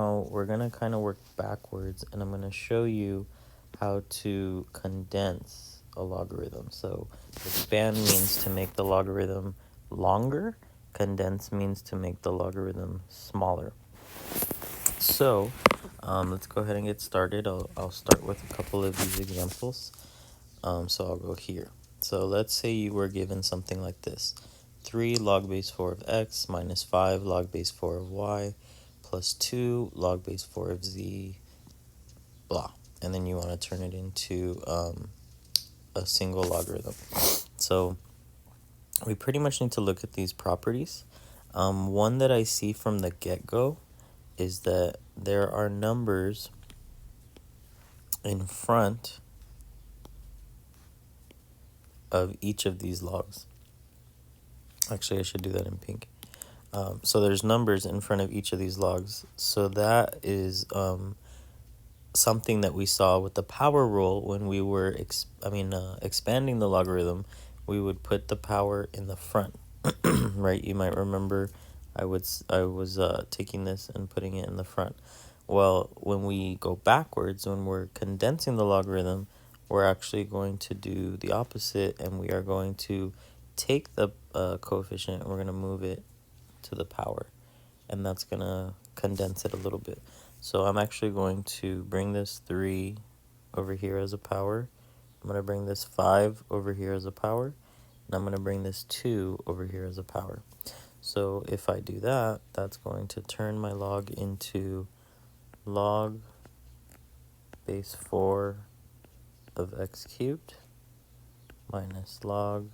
Now we're going to kind of work backwards, and I'm going to show you how to condense a logarithm. So expand means to make the logarithm longer. Condense means to make the logarithm smaller. So let's go ahead and get started. I'll start with a couple of these examples. So I'll go here. So let's say you were given something like this. 3 log base 4 of x minus 5 log base 4 of y plus 2 log base 4 of z, blah. And then you want to turn it into a single logarithm. So we pretty much need to look at these properties. One that I see from the get-go is that there are numbers in front of each of these logs. Actually, I should do that in pink. So there's numbers in front of each of these logs. So that is something that we saw with the power rule when we were expanding the logarithm. We would put the power in the front, right? You might remember I was taking this and putting it in the front. Well, when we go backwards, when we're condensing the logarithm, we're actually going to do the opposite, and we are going to take the coefficient and we're going to move it to the power, and that's going to condense it a little bit. So I'm actually going to bring this 3 over here as a power. I'm going to bring this 5 over here as a power, and I'm going to bring this 2 over here as a power. So if I do that, that's going to turn my log into log base 4 of x cubed minus log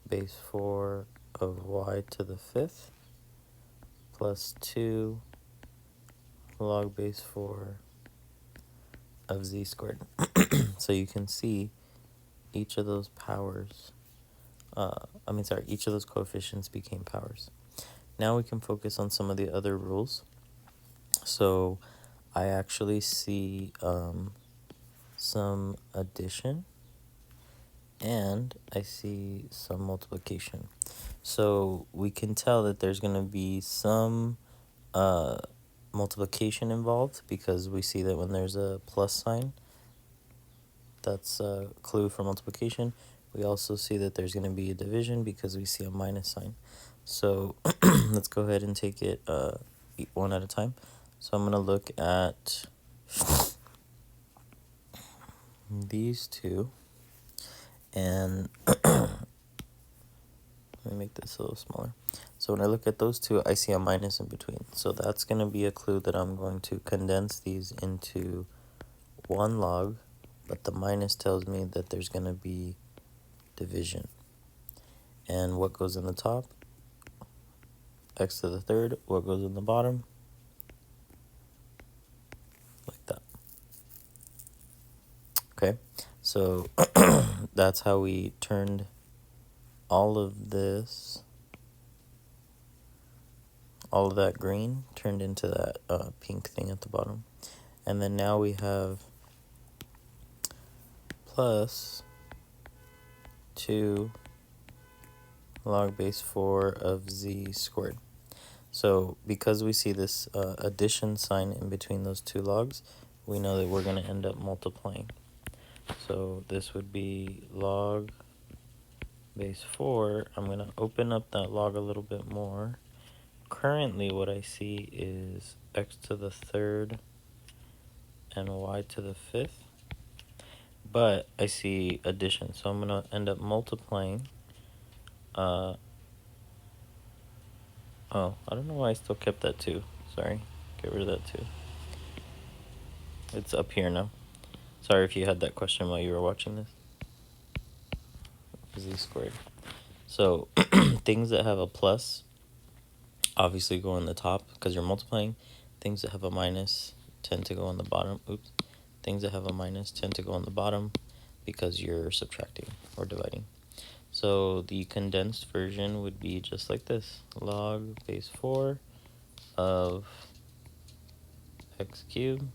base 4 of y to the 5th plus 2 log base 4 of z squared. So you can see each of those powers, each of those coefficients became powers. Now we can focus on some of the other rules. So I actually see some addition, and I see some multiplication. So we can tell that there's going to be some multiplication involved, because we see that when there's a plus sign, that's a clue for multiplication. We also see that there's going to be a division because we see a minus sign. So let's go ahead and take it one at a time. So I'm going to look at these two, and let me make this a little smaller. So when I look at those two, I see a minus in between. So that's going to be a clue that I'm going to condense these into one log, but the minus tells me that there's going to be division. And what goes in the top? X to the third. What goes in the bottom? Like that. Okay, so that's how we turned all of this, all of that green turned into that pink thing at the bottom. And then now we have plus 2 log base 4 of z squared. So because we see this addition sign in between those two logs, we know that we're going to end up multiplying. So this would be log base 4. I'm going to open up that log a little bit more. Currently what I see is x to the third and y to the 5th. But I see addition, so I'm going to end up multiplying. I don't know why I still kept that 2. Sorry, get rid of that 2. It's up here now. Sorry if you had that question while you were watching this. Z squared. So things that have a plus obviously go on the top because you're multiplying. Things that have a minus tend to go on the bottom. Things that have a minus tend to go on the bottom because you're subtracting or dividing. So the condensed version would be just like this. Log base 4 of x cubed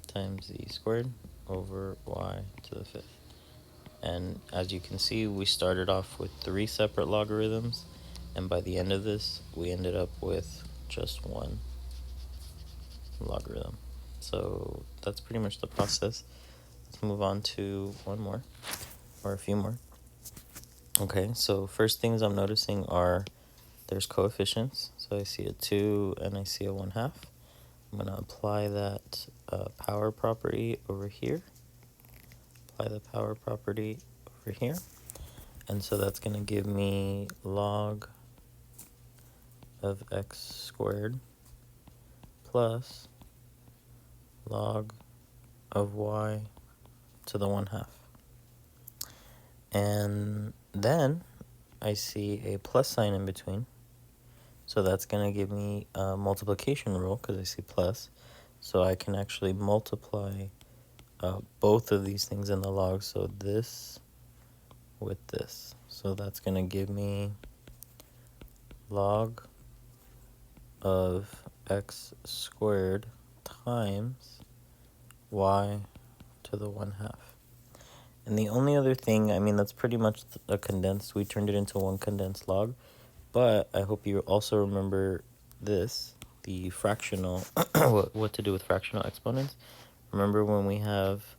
times z squared over y to the 5th. And as you can see, we started off with 3 separate logarithms, and by the end of this, we ended up with just one. logarithm. So that's pretty much the process. Let's move on to one more, or a few more. Okay, so first things I'm noticing are there's coefficients. So I see a 2 and I see a 1/2. I'm going to apply that power property over here. Apply the power property over here. And so that's going to give me log of x squared plus log of y to the 1/2. And then I see a plus sign in between. So that's going to give me a multiplication rule because I see plus. So I can actually multiply both of these things in the log. So this with this. So that's going to give me log of x squared times y to the 1/2. And the only other thing, I mean, that's pretty much a condensed. We turned it into one condensed log. But I hope you also remember this, the fractional, what to do with fractional exponents. Remember when we have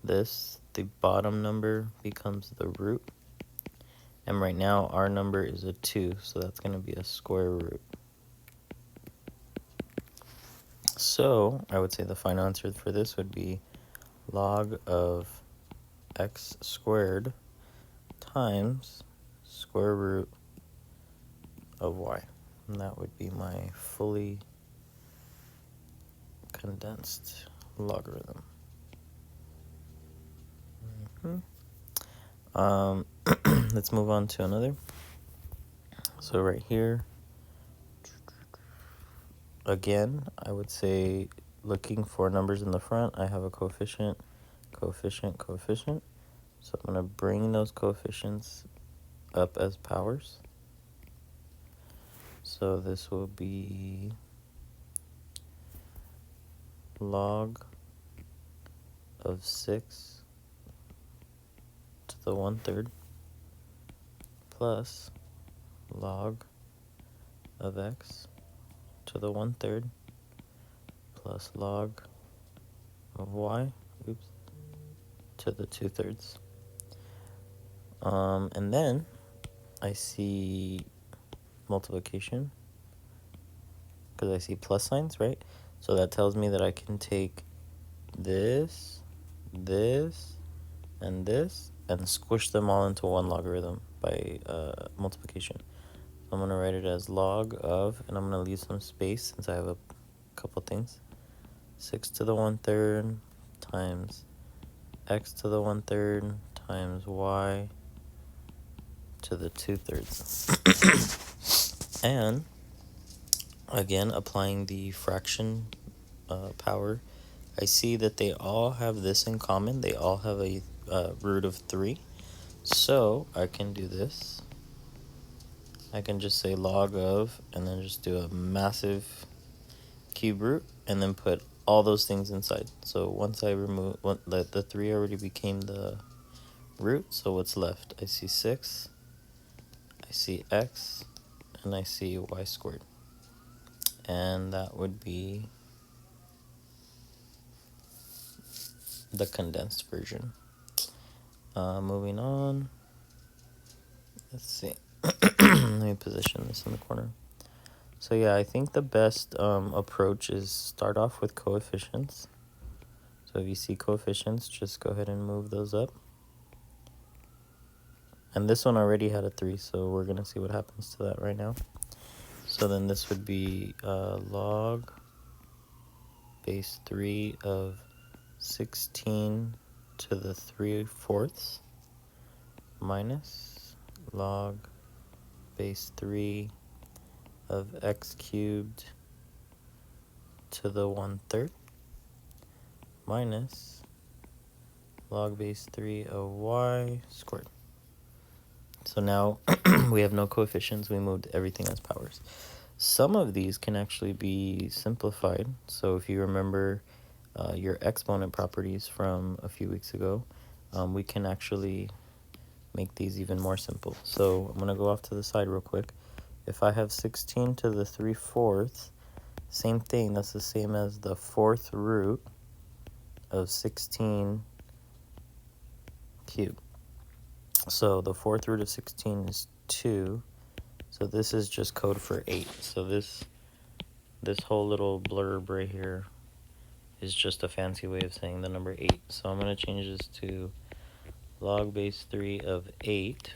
this, the bottom number becomes the root. And right now our number is a 2, so that's going to be a square root. So I would say the final answer for this would be log of x squared times square root of y. And that would be my fully condensed logarithm. Let's move on to another. So right here, again, I would say looking for numbers in the front, I have a coefficient, coefficient, coefficient. So I'm going to bring those coefficients up as powers. So this will be log of 6 to the 1/3 plus log of x to the 1/3 plus log of y, to the 2/3. And then I see multiplication because I see plus signs, right? So that tells me that I can take this, this, and this, and squish them all into one logarithm by multiplication. So I'm going to write it as log of, and I'm going to leave some space since I have a couple things. 6 to the 1/3 times x to the 1/3 times y to the 2/3. And again, applying the fraction power, I see that they all have this in common. They all have a root of 3. So I can do this. I can just say log of, and then just do a massive cube root, and then put all those things inside. So once I remove, the 3 already became the root, so what's left? I see 6, I see x, and I see y squared. And that would be the condensed version. Moving on. Let's see. Let me position this in the corner. So yeah, I think the best approach is start off with coefficients. So if you see coefficients, just go ahead and move those up. And this one already had a 3, so we're going to see what happens to that right now. So then this would be log base 3 of 16 to the 3/4 minus log base 3 of x cubed to the 1/3 minus log base 3 of y squared. So now we have no coefficients. We moved everything as powers. Some of these can actually be simplified. So if you remember your exponent properties from a few weeks ago, we can actually make these even more simple. So I'm going to go off to the side real quick. If I have 16 to the 3/4, Same thing, that's the same as the fourth root of 16 cubed. So the fourth root of 16 is 2. So this is just code for 8. So this whole little blurb right here is just a fancy way of saying the number 8. So I'm going to change this to log base 3 of 8.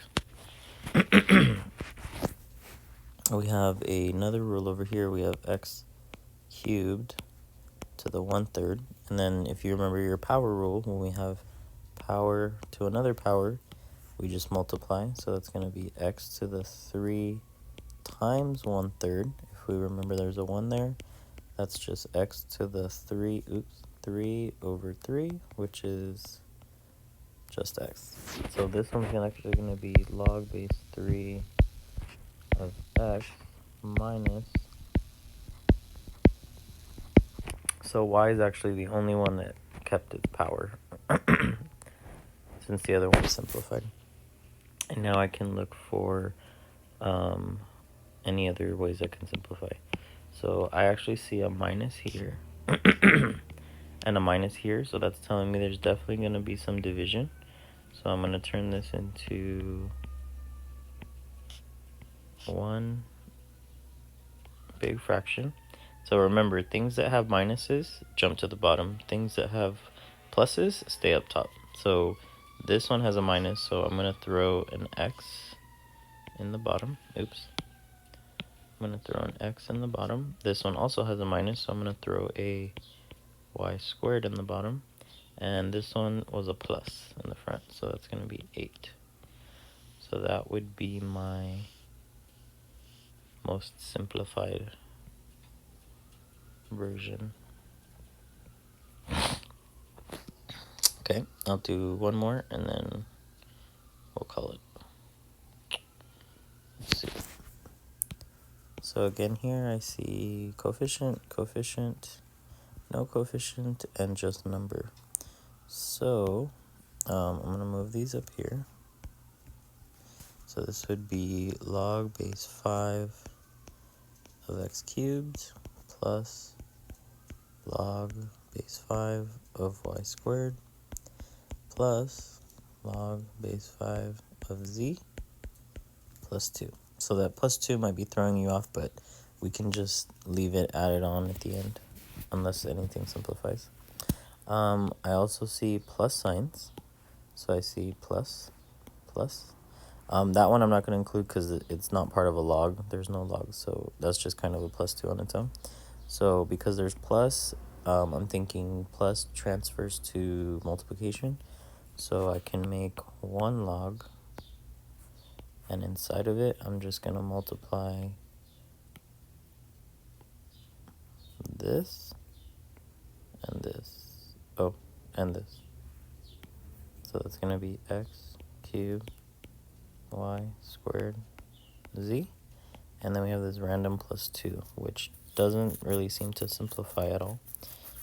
We have another rule over here. We have x cubed to the 1/3. And then if you remember your power rule, when we have power to another power, we just multiply. So that's going to be x to the 3 times 1/3. If we remember there's a 1 there, that's just x to the 3 over 3, which is just x. So this one's actually going to be log base 3 of x minus, so y is actually the only one that kept its power since the other one simplified. And now I can look for any other ways I can simplify. So I actually see a minus here and a minus here, so that's telling me there's definitely going to be some division. So I'm going to turn this into one big fraction. So remember, things that have minuses jump to the bottom. Things that have pluses stay up top. So this one has a minus, so I'm going to throw an x in the bottom. Oops. I'm going to throw an x in the bottom. This one also has a minus, so I'm going to throw a y squared in the bottom. And this one was a plus in the front, so that's going to be 8. So that would be my most simplified version. Okay, I'll do one more and then we'll call it. Let's see. So again here I see coefficient, no coefficient, and just number. So I'm going to move these up here. So this would be log base 5 of x cubed plus log base 5 of y squared plus log base 5 of z plus 2. So that plus 2 might be throwing you off, but we can just leave it added on at the end unless anything simplifies. I also see plus signs. So I see plus. That one I'm not going to include because it's not part of a log. There's no log, so that's just kind of a plus 2 on its own. So because there's plus, I'm thinking plus transfers to multiplication. So I can make one log, and inside of it, I'm just going to multiply this and this. Oh, and this. So that's going to be x cubed y squared z. And then we have this random plus 2, which doesn't really seem to simplify at all.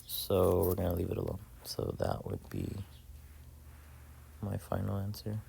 So we're going to leave it alone. So that would be my final answer.